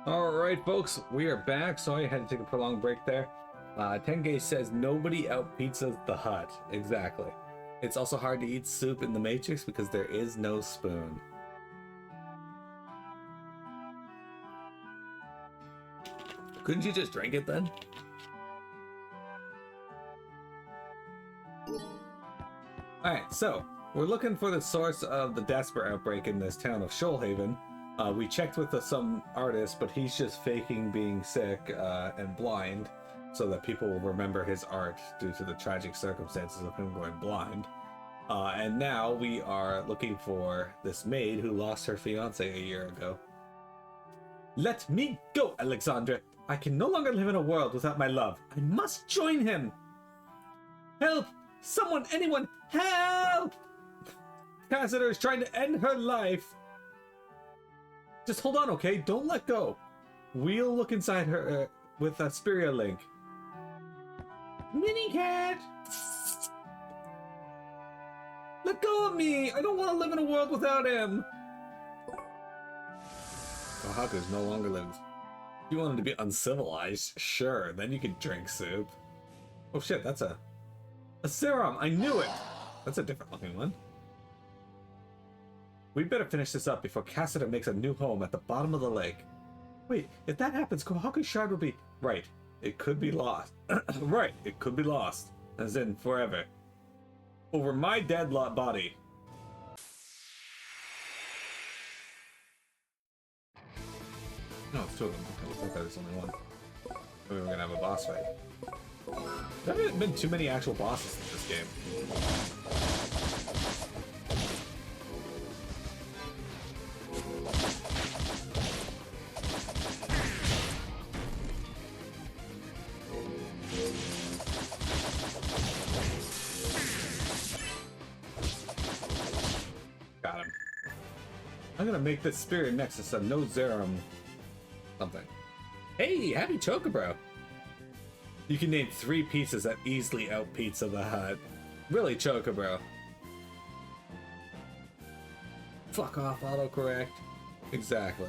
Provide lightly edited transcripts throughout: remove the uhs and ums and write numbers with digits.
Alright folks, we are back. Sorry I had to take a prolonged break there. Tenge says nobody out pizzas the hut. Exactly. It's also hard to eat soup in the Matrix because there is no spoon. Couldn't you just drink it then? Alright, so we're looking for the source of the Desper outbreak in this town of Shoalhaven. We checked with some artist, but he's just faking being sick and blind so that people will remember his art due to the tragic circumstances of him going blind. And now we are looking for this maid who lost her fiance a year ago. Let me go, Alexandra! I can no longer live in a world without my love. I must join him! Help! Someone, anyone, help! Cassidy is trying to end her life. Just hold on, okay? Don't let go. We'll look inside her with a Spiria link. Mini cat! Let go of me! I don't want to live in a world without him! Kohaku's no longer lives. If you want him to be uncivilized, sure, then you can drink soup. Oh shit, that's a serum! I knew it! That's a different looking one. We'd better finish this up before Cassiter makes a new home at the bottom of the lake. Wait, if that happens, Kohaku's shard will be... Right, it could be lost. Right, it could be lost. As in, forever. Over my dead body. No, it's two of them. I thought there was only one. We were gonna have a boss fight. There haven't been too many actual bosses in this game. Got him. I'm gonna make this spirit nexus a no Zerum something. Hey, happy Chocobro! You can name 3 pizzas that easily out Pizza the Hut. Really, Chocobro. Fuck off, autocorrect. Exactly.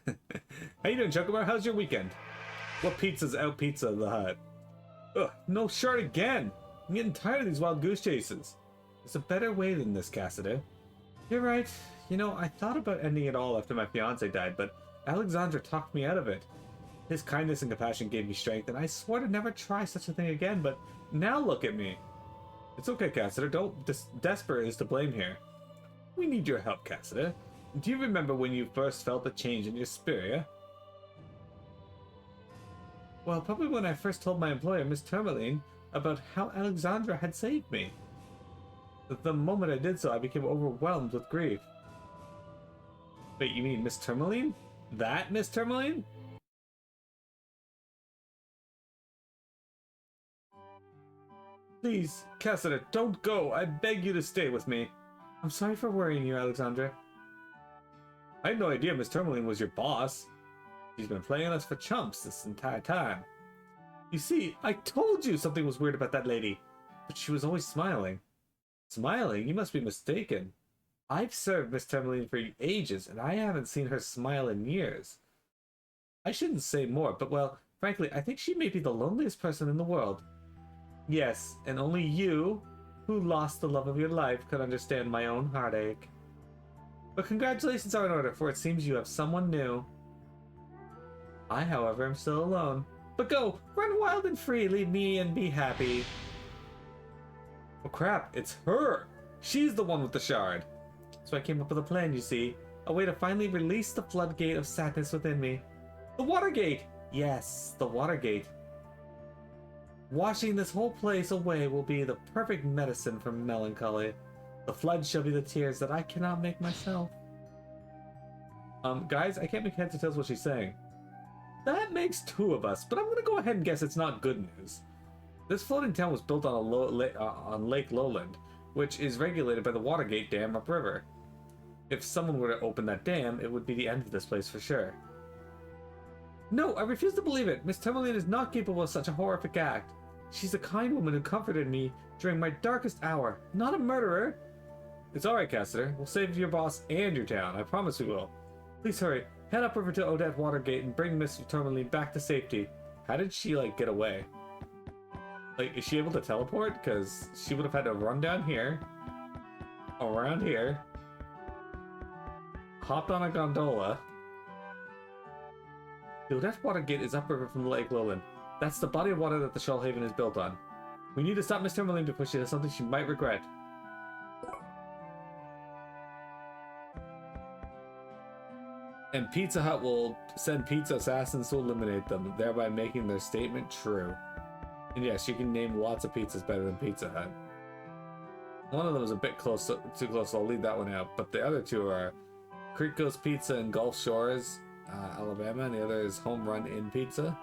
How you doing, Chocobro? How's your weekend? What pizza's out Pizza the Hut? Ugh, no shard again! I'm getting tired of these wild goose chases. There's a better way than this, Cassidy. You're right. You know, I thought about ending it all after my fiance died, but Alexandra talked me out of it. His kindness and compassion gave me strength, and I swore to never try such a thing again, but now look at me. It's okay, Cassidy. Desper is to blame here. We need your help, Cassidy. Do you remember when you first felt the change in your spirit? Well, probably when I first told my employer, Miss Tourmaline, about how Alexandra had saved me. The moment I did so, I became overwhelmed with grief. Wait, you mean Miss Tourmaline? That Miss Tourmaline? Please, Cassidy, don't go. I beg you to stay with me. I'm sorry for worrying you, Alexandra. I had no idea Miss Tourmaline was your boss. She's been playing us for chumps this entire time. You see, I told you something was weird about that lady, but she was always smiling. Smiling? You must be mistaken. I've served Miss Tourmaline for ages, and I haven't seen her smile in years. I shouldn't say more, but well, frankly, I think she may be the loneliest person in the world. Yes, and only you, who lost the love of your life, could understand my own heartache. But congratulations are in order, for it seems you have someone new. I, however, am still alone. But go, run wild and free, leave me and be happy. Oh crap, it's her! She's the one with the shard. So I came up with a plan, you see. A way to finally release the floodgate of sadness within me. The Watergate! Yes, the Watergate. Washing this whole place away will be the perfect medicine for melancholy. The flood shall be the tears that I cannot make myself. Guys, I can't make heads or tails what she's saying. That makes 2 of us, but I'm gonna go ahead and guess it's not good news. This floating town was built on on Lake Lowland, which is regulated by the Watergate Dam upriver. If someone were to open that dam, it would be the end of this place for sure. No, I refuse to believe it. Miss Tourmaline is not capable of such a horrific act. She's a kind woman who comforted me during my darkest hour, not a murderer. It's alright, Cassiter. We'll save your boss and your town. I promise we will. Please hurry. Head up over to Odette Watergate and bring Mr. Tourmaline back to safety. How did she, like, get away? Like, is she able to teleport? Because she would have had to run down here, around here, hopped on a gondola. The Odette Watergate is upriver from Lake Lowland. That's the body of water that the Shoalhaven is built on. We need to stop Miss Tourmaline before she does something she might regret. And Pizza Hut will send pizza assassins to eliminate them, thereby making their statement true. And yes, you can name lots of pizzas better than Pizza Hut. One of them is a bit close, too close, so I'll leave that one out. But the other two are Creek Coast Pizza in Gulf Shores, Alabama, and the other is Home Run Inn Pizza.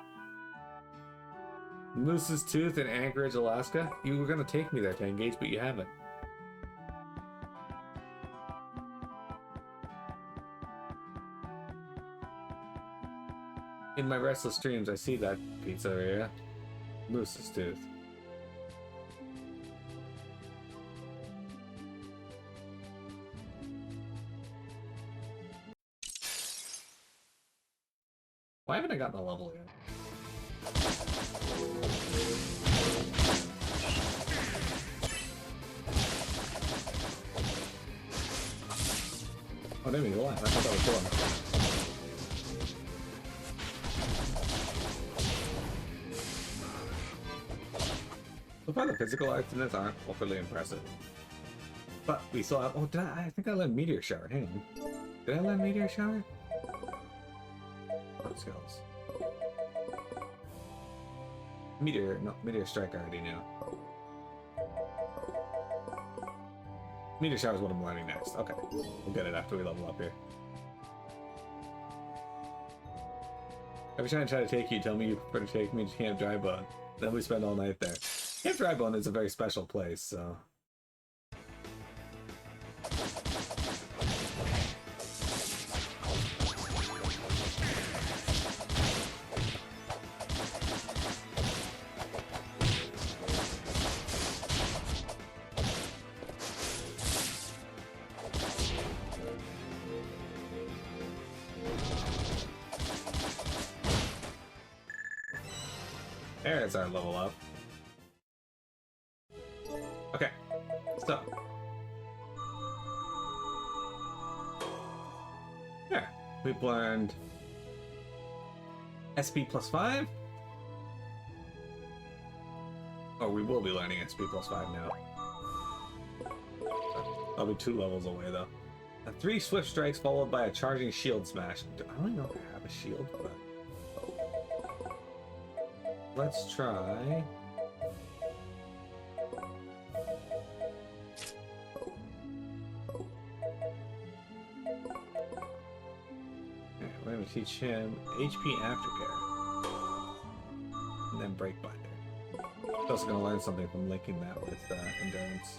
Moose's Tooth in Anchorage, Alaska. You were going to take me there to engage, but you haven't. In my restless dreams, I see that pizzeria. Moose's Tooth. Why haven't I gotten a level yet? Oh, didn't mean to lie. I thought that was fun. So far, the physical arts in this aren't overly impressive. But we still have. Oh, did I think I learned Meteor Shower. Hang on. Did I learn Meteor Shower? Oh, skills. Meteor Strike I already knew. Meteor Shower is what I'm learning next. Okay, we'll get it after we level up here. Every time I try to take you, tell me you prefer to take me to Camp Drybone. Then we spend all night there. Camp Drybone is a very special place, so... There's our level up. Okay, so there, we've learned SP +5. Oh, we will be learning SP +5 now. I'll be 2 levels away though. 3 swift strikes followed by a charging shield smash. I don't know if I have a shield, but let's try. Okay, we're going to teach him HP Aftercare. And then Breakbinder. He's also going to learn something from linking that with Endurance.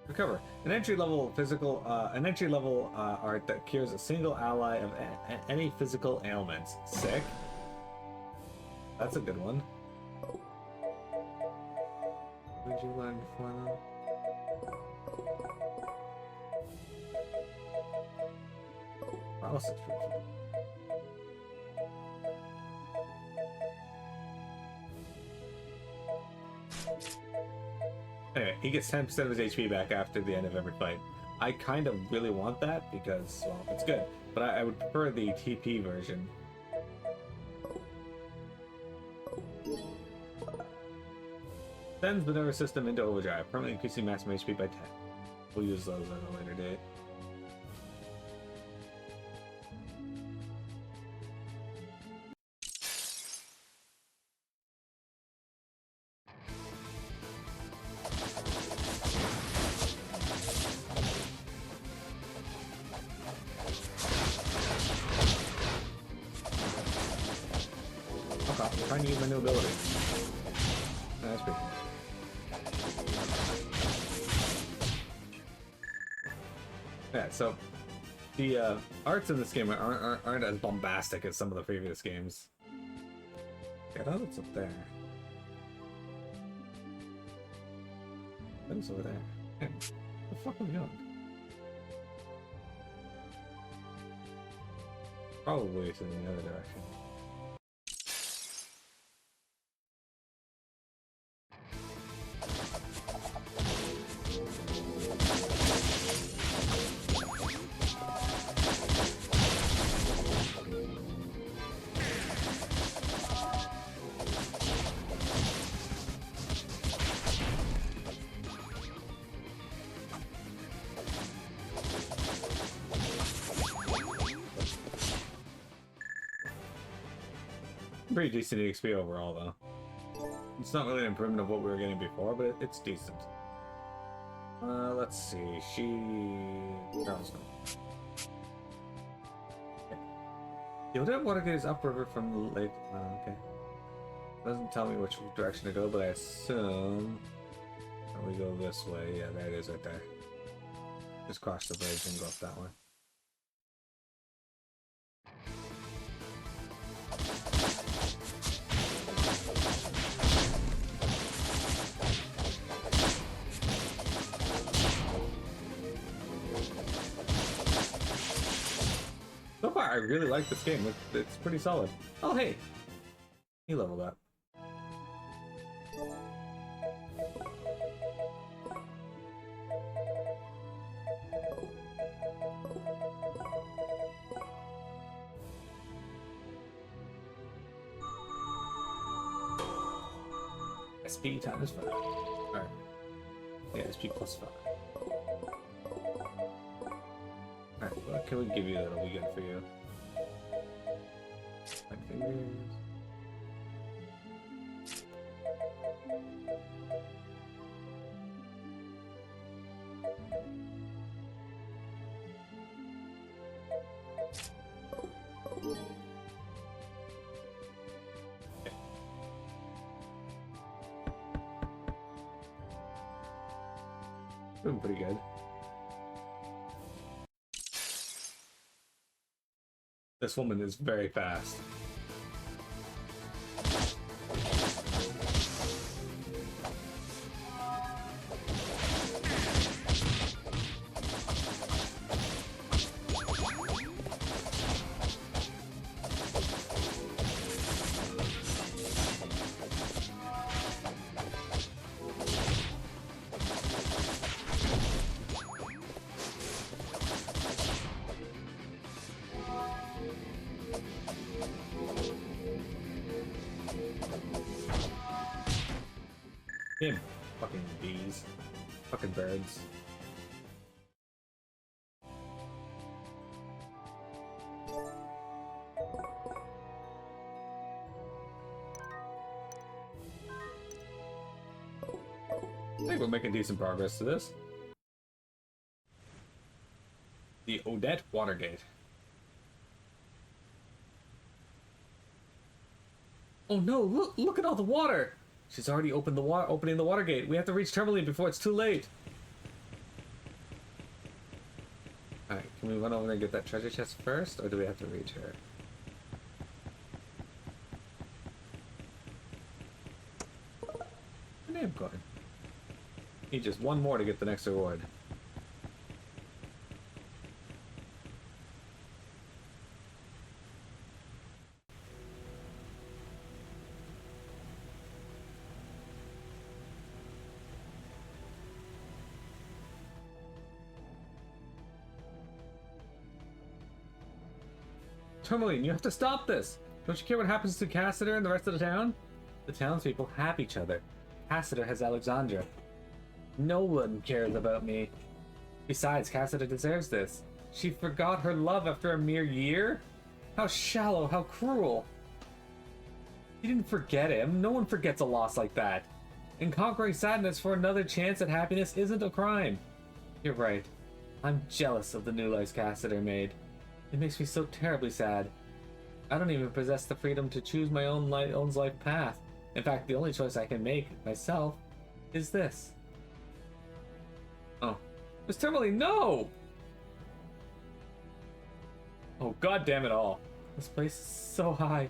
Recover. An entry-level physical, art that cures a single ally of any physical ailments. Sick. That's a good one. What did you learn before them? Paralysis treatment. Anyway, he gets 10% of his HP back after the end of every fight. I kind of really want that because, well, it's good. But I would prefer the TP version. Sends the nervous system into overdrive, permanently increasing maximum HP by 10. We'll use those at a later date. Okay, I'm trying to use my new ability. That's pretty cool. Yeah, so the arts in this game aren't as bombastic as some of the previous games. I thought it's up there. What is over there? Hey, where the fuck are we going? Probably it's in the other direction. Pretty decent XP overall, though. It's not really an improvement of what we were getting before, but it's decent. Let's see. She... Girls no. Okay. The Odette Watergate is upriver from the lake. Okay. Doesn't tell me which direction to go, but I assume that we go this way. Yeah, there it is right there. Just cross the bridge and go up that way. So far, I really like this game. It's pretty solid. Oh, hey! He leveled up. SP times 5. Alright. Yeah, SP plus 5. Alright, what can we give you that'll be good for you? My fingers. Doing pretty good. This woman is very fast. Him. Fucking bees. Fucking birds. I think we're making decent progress to this. The Odette Watergate. Oh no, look at all the water! She's already opened the opening the water gate. We have to reach Tourmaline before it's too late. Alright, can we run over there and get that treasure chest first, or do we have to reach her? Where's name going? Need just one more to get the next reward. Tourmaline, you have to stop this! Don't you care what happens to Cassiter and the rest of the town? The townspeople have each other. Cassiter has Alexandra. No one cares about me. Besides, Cassiter deserves this. She forgot her love after a mere year? How shallow, how cruel. She didn't forget him. No one forgets a loss like that. And conquering sadness for another chance at happiness isn't a crime. You're right. I'm jealous of the new life Cassiter made. It makes me so terribly sad. I don't even possess the freedom to choose my own life path. In fact, the only choice I can make myself is this. Oh. Miss Tourmaline, no! Oh, god damn it all. This place is so high.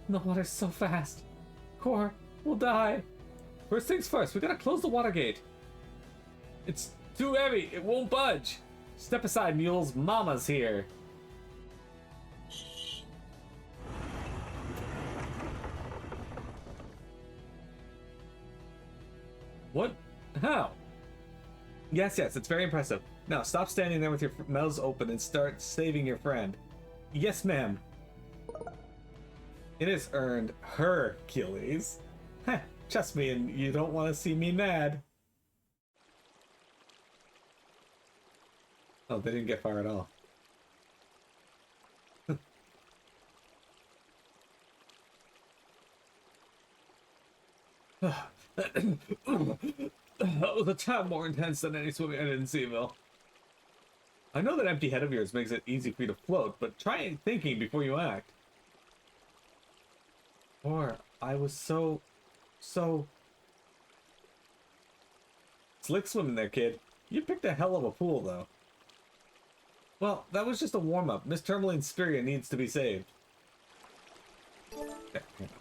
And the water's so fast. Core, we'll die. First things first, we gotta close the water gate. It's too heavy, it won't budge. Step aside, mules, Mama's here. What? How? Yes, it's very impressive. Now, stop standing there with your mouths open and start saving your friend. Yes, ma'am. It has earned Hercules. Heh, trust me, and you don't want to see me mad. Oh, they didn't get far at all. That was a tad more intense than any swimming I did in Seaville. I know that empty head of yours makes it easy for you to float, but try thinking before you act. Or I was so slick swimming there, kid. You picked a hell of a pool, though. Well, that was just a warm-up. Miss Tourmaline's spirit needs to be saved. Okay, hang on.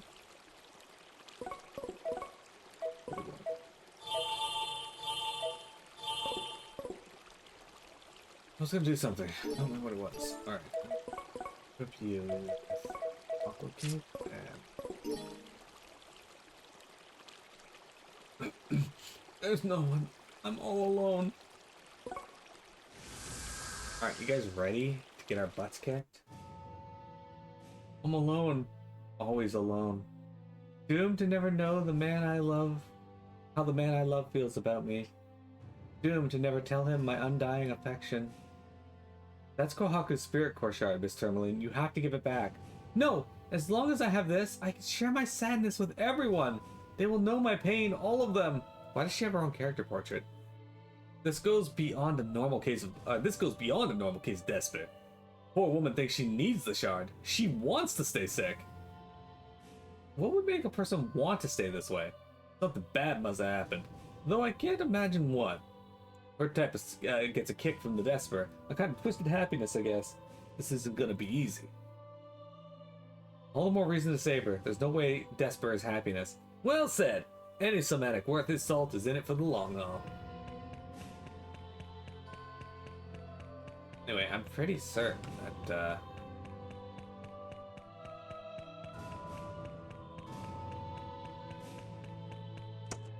I was gonna do something. I don't know what it was. Alright. Equip you with aqua cube and... There's no one. I'm all alone. Alright, you guys ready to get our butts kicked? I'm alone. Always alone. Doomed to never know the man I love, how the man I love feels about me. Doomed to never tell him my undying affection. That's Kohaku's spirit core shard, Miss Tourmaline. You have to give it back. No! As long as I have this, I can share my sadness with everyone. They will know my pain, all of them. Why does she have her own character portrait? This goes beyond a normal case of despair. Poor woman thinks she needs the shard. She wants to stay sick. What would make a person want to stay this way? Something bad must have happened. Though I can't imagine what. Her type gets a kick from the Desper. A kind of twisted happiness, I guess. This isn't gonna be easy. All the more reason to save her. There's no way Desper is happiness. Well said! Any somatic worth his salt is in it for the long haul. Anyway, I'm pretty certain that,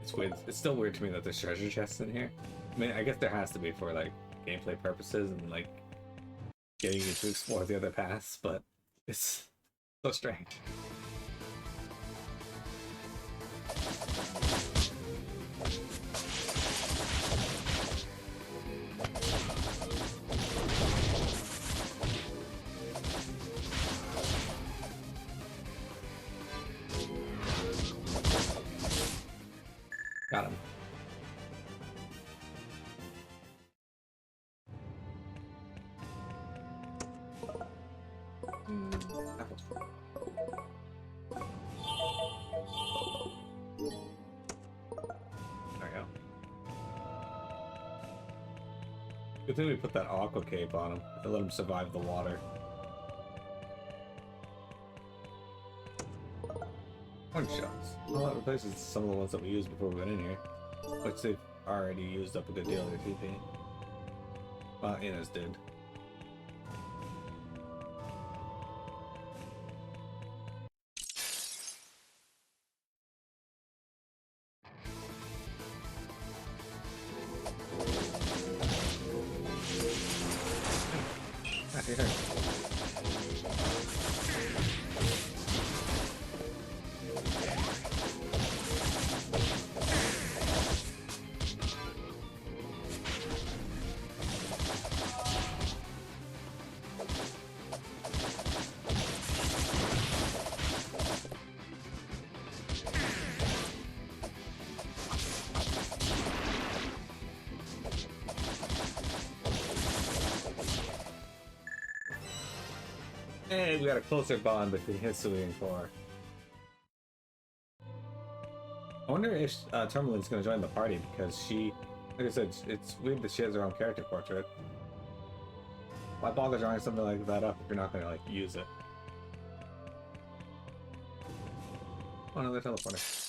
it's weird. It's still weird to me that there's treasure chests in here. I mean, I guess there has to be for, like, gameplay purposes and, like, getting you to explore the other paths, but it's so strange. Got him. Apples. There we go. Good thing we put that aqua cape on him to let him survive the water. One shots. Well, that replaces some of the ones that we used before we went in here. Which they've already used up a good deal of their TP. Well, Inez did. Here. And we got a closer bond between Hisui and Core. I wonder if Tourmaline's going to join the party because she, like I said, it's weird that she has her own character portrait. Why bother drawing something like that up if you're not going to, like, use it? Oh, another teleporter.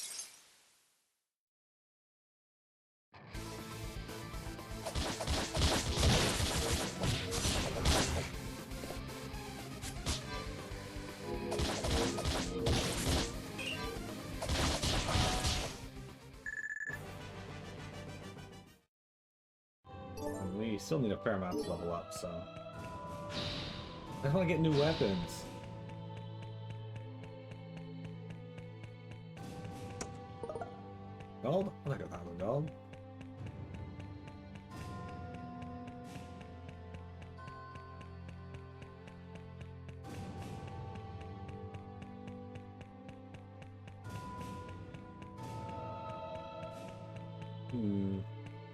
And we still need a fair amount to level up, so... I just want to get new weapons. Gold? I like 1,000 gold.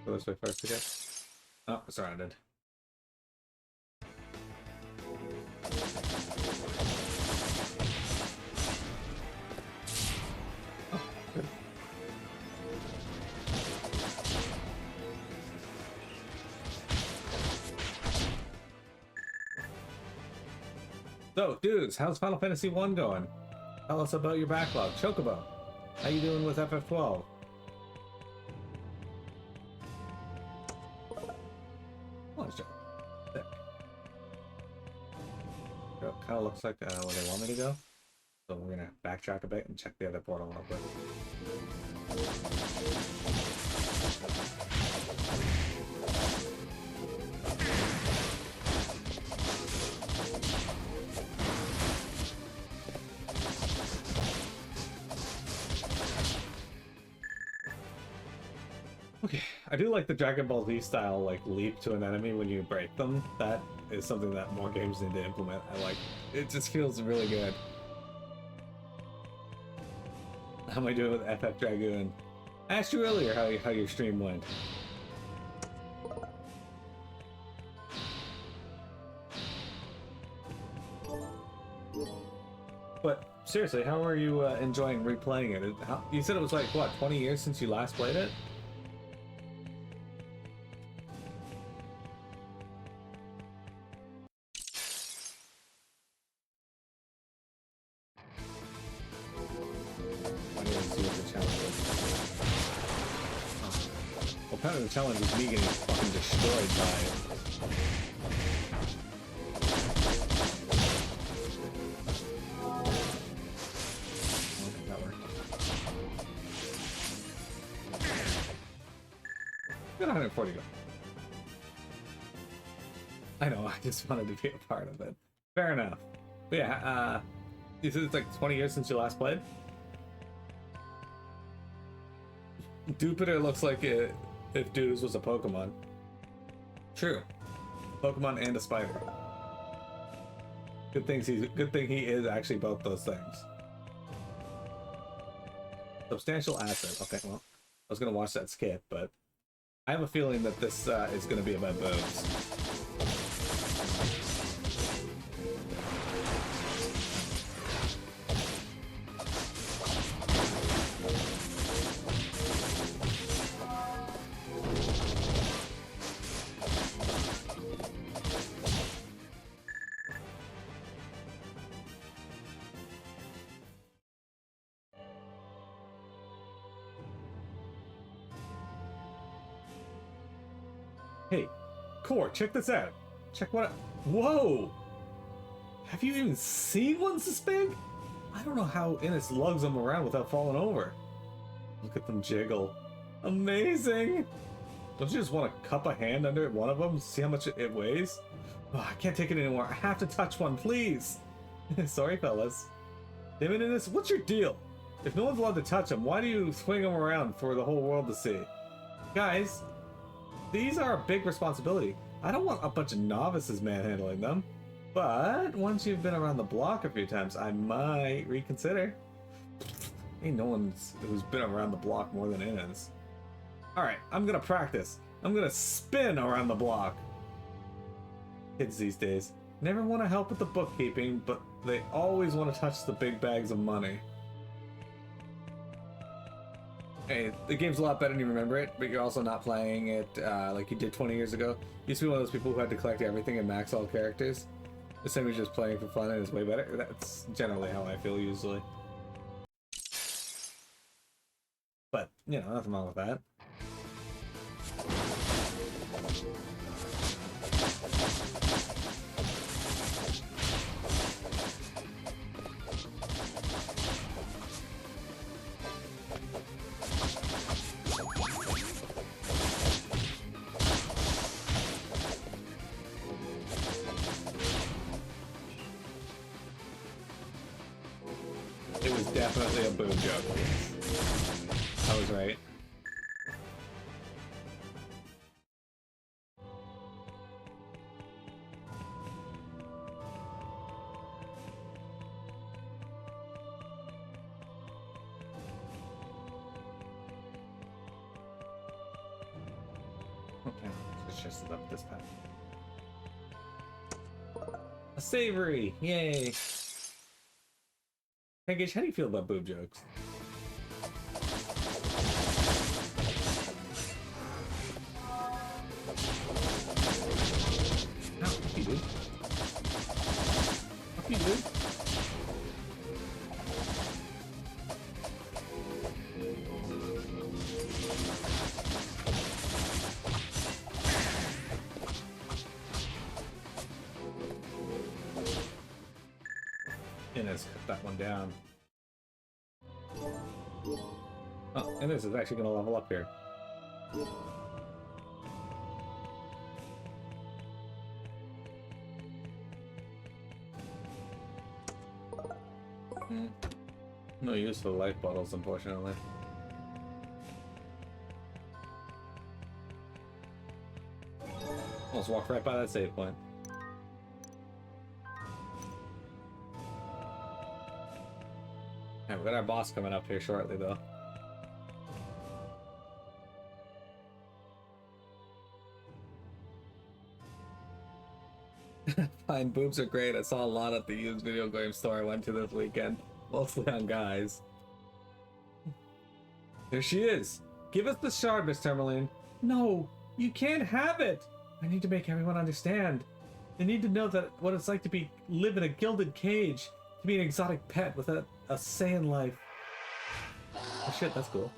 Go this way first again. Oh, surrounded. Oh, good. So, dudes, how's Final Fantasy 1 going? Tell us about your backlog. Chocobo, how you doing with FF12? Oh, it's there. It kind of looks like where they want me to go. So we're gonna backtrack a bit and check the other portal real quick. Okay, I do like the Dragon Ball Z style, like, leap to an enemy when you break them. That is something that more games need to implement. I like it. Just feels really good. How am I doing with FF Dragoon? I asked you earlier how your stream went. But seriously, how are you enjoying replaying it? You said it was like, what, 20 years since you last played it? Part of the challenge is me getting fucking destroyed by it. Okay, that worked. Got 140 go. I know, I just wanted to be a part of it. Fair enough. But yeah, you said it's like 20 years since you last played? Jupiter looks like it. If Dudes was a Pokemon. True. Pokemon and a spider. Good thing he is actually both those things. Substantial asset. Okay, well, I was gonna watch that skip, but I have a feeling that this is gonna be about boobs. Hey, Core, check this out. Check what Whoa! Have you even seen one this big? I don't know how Innes lugs them around without falling over. Look at them jiggle. Amazing! Don't you just want to cup a hand under one of them to see how much it weighs? Oh, I can't take it anymore. I have to touch one, please! Sorry, fellas. Damn it, Innes, what's your deal? If no one's allowed to touch them, why do you swing them around for the whole world to see? Guys, these are a big responsibility. I don't want a bunch of novices manhandling them. But once you've been around the block a few times, I might reconsider. Ain't no one who's been around the block more than Innes. Alright, I'm gonna practice. I'm gonna spin around the block. Kids these days never want to help with the bookkeeping, but they always want to touch the big bags of money. Hey, the game's a lot better than you remember it, but you're also not playing it like you did 20 years ago. You used to be one of those people who had to collect everything and max all characters. The same as just playing for fun and it's way better. That's generally how I feel usually. But, you know, nothing wrong with that. It was definitely a boob joke. I was right. Okay, it's just up this path. A savory! Yay! Hey, Gage, how do you feel about boob jokes? No, fuck you, dude. Fuck you, dude. Inez cut that one down. Oh, Inez is actually going to level up here. No use for life bottles, unfortunately. Almost walked right by that save point. We've got our boss coming up here shortly, though. Fine, boobs are great. I saw a lot at the used video game store I went to this weekend. Mostly on guys. There she is! Give us the shard, Miss Tourmaline. No! You can't have it! I need to make everyone understand. They need to know that what it's like to live in a gilded cage. To be an exotic pet with a say in life. Oh shit, that's cool.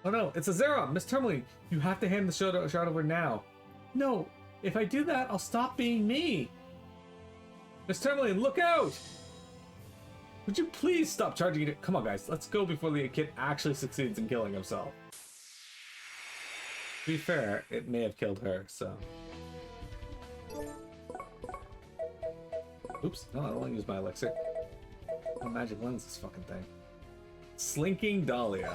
Oh no, it's a Zera! Miss Tourmaline, you have to hand the shard over now. No, if I do that, I'll stop being me. Miss Tourmaline, look out! Would you please stop charging it? Come on, guys, let's go before the kid actually succeeds in killing himself. To be fair, it may have killed her, so... Oops, no, I don't want to use my elixir. What magic lens this fucking thing? Slinking Dahlia.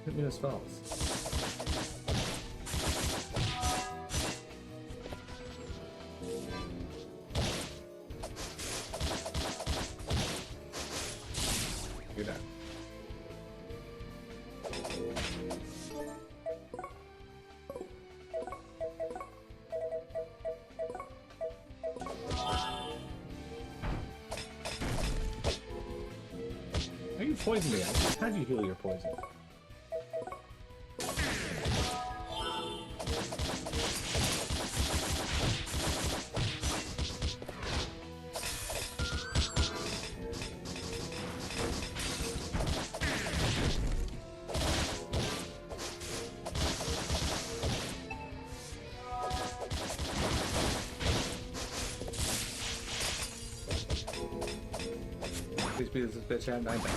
Hit me with spells. Do that. Are you poisoning me? How do you heal your poison? Please be this bitch at 9 times.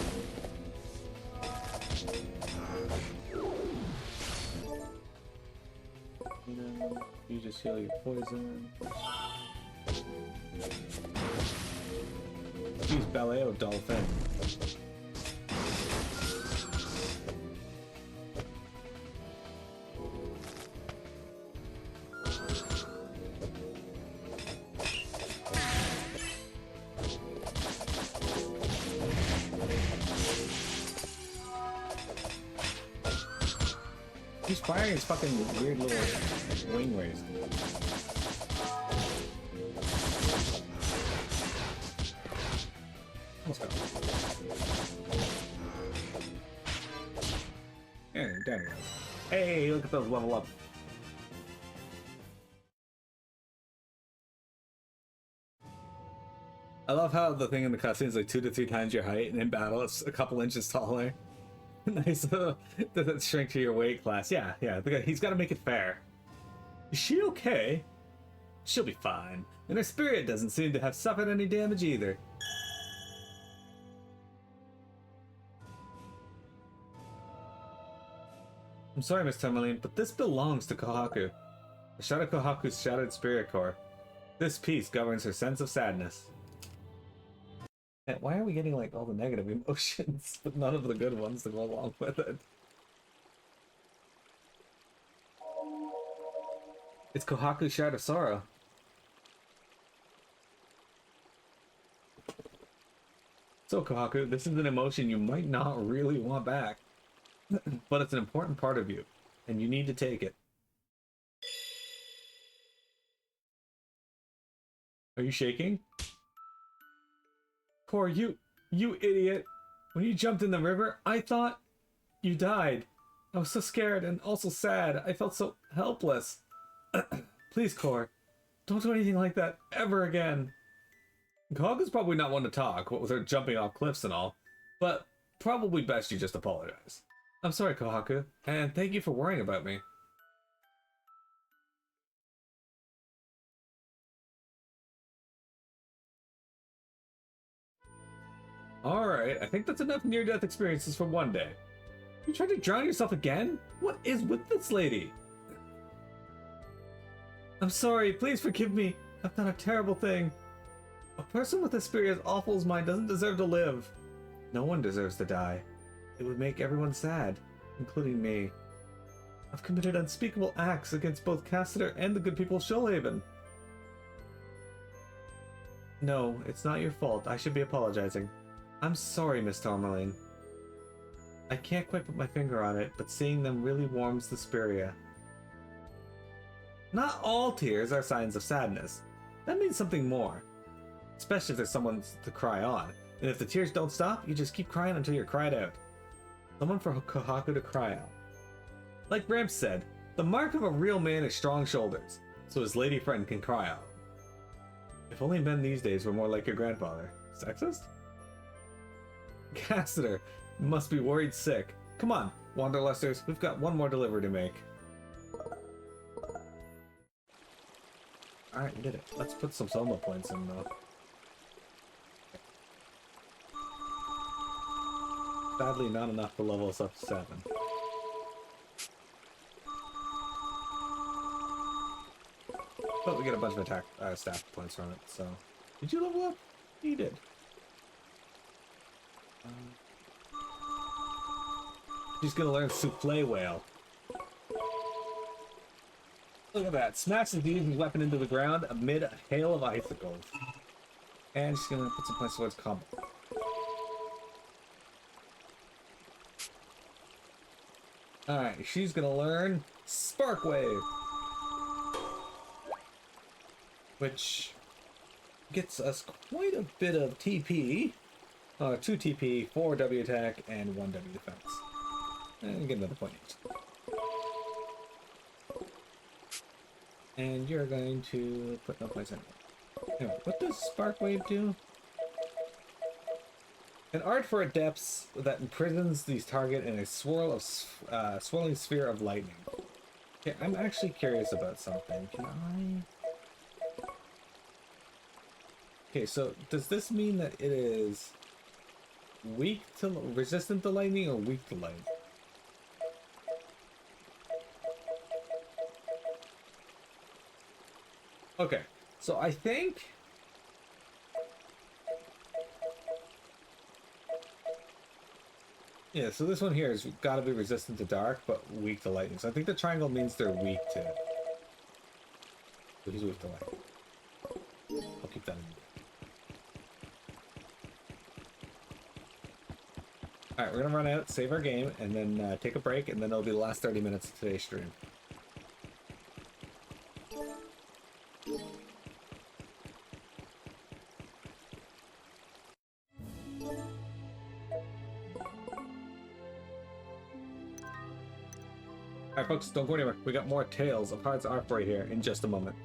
You just heal your poison. Use ballet or dolphin. He's firing his fucking weird little wing rays. let's go. And down he goes. Hey, look at those level up. I love how the thing in the cutscene is like 2 to 3 times your height, and in battle it's a couple inches taller. Nice. Doesn't shrink to your weight class. Yeah. He's got to make it fair. Is she okay? She'll be fine. And her spirit doesn't seem to have suffered any damage either. I'm sorry, Miss Tourmaline, but this belongs to Kohaku. The Shadow Kohaku's shattered spirit core. This piece governs her sense of sadness. And why are we getting like all the negative emotions, but none of the good ones to go along with it? It's Kohaku's shard of sorrow. So Kohaku, this is an emotion you might not really want back. But it's an important part of you, and you need to take it. Are you shaking? Core, you idiot! When you jumped in the river, I thought you died. I was so scared and also sad. I felt so helpless. Please, Core, don't do anything like that ever again. Kohaku's probably not one to talk, what with her jumping off cliffs and all, but probably best you just apologize. I'm sorry, Kohaku, and thank you for worrying about me. Alright, I think that's enough near-death experiences for one day. You tried to drown yourself again? What is with this lady? I'm sorry, please forgive me. I've done a terrible thing. A person with a spirit as awful as mine doesn't deserve to live. No one deserves to die. It would make everyone sad, including me. I've committed unspeakable acts against both Cassiter and the good people of Shoalhaven. No, it's not your fault. I should be apologizing. I'm sorry, Miss Tourmaline. I can't quite put my finger on it, but seeing them really warms the spirit. Not all tears are signs of sadness. That means something more. Especially if there's someone to cry on. And if the tears don't stop, you just keep crying until you're cried out. Someone for Kohaku to cry out. Like Gramps said, the mark of a real man is strong shoulders, so his lady friend can cry out. If only men these days were more like your grandfather. Sexist? Cassiter must be worried sick. Come on, Wanderlusters, we've got one more delivery to make. Alright, we did it. Let's put some solo points in though. Sadly, not enough to level us up to 7. But we get a bunch of attack staff points from it, so... Did you level up? You did. She's gonna learn Souffle Whale. Look at that. Smash the demon weapon into the ground amid a hail of icicles. And she's gonna put some points towards combo. Alright, she's gonna learn Spark Wave. Which gets us quite a bit of TP. 2 TP, 4 W attack, and 1 W defense. And we get another point each. And you're going to put no points in. Anyway, what does Spark Wave do? An art for adepts that imprisons these target in a swirl of swirling sphere of lightning. Okay, I'm actually curious about something. Can I? Okay, so does this mean that it is weak to resistant to lightning or weak to lightning? Okay, so I think yeah, so this one here has got to be resistant to dark, but weak to lightning. So I think the triangle means they're weak to... So he's weak to lightning. I'll keep that in mind. Alright, we're going to run out, save our game, and then take a break, and then it'll be the last 30 minutes of today's stream. Alright, folks, don't go anywhere. We got more Tales of Hearts arc right here in just a moment.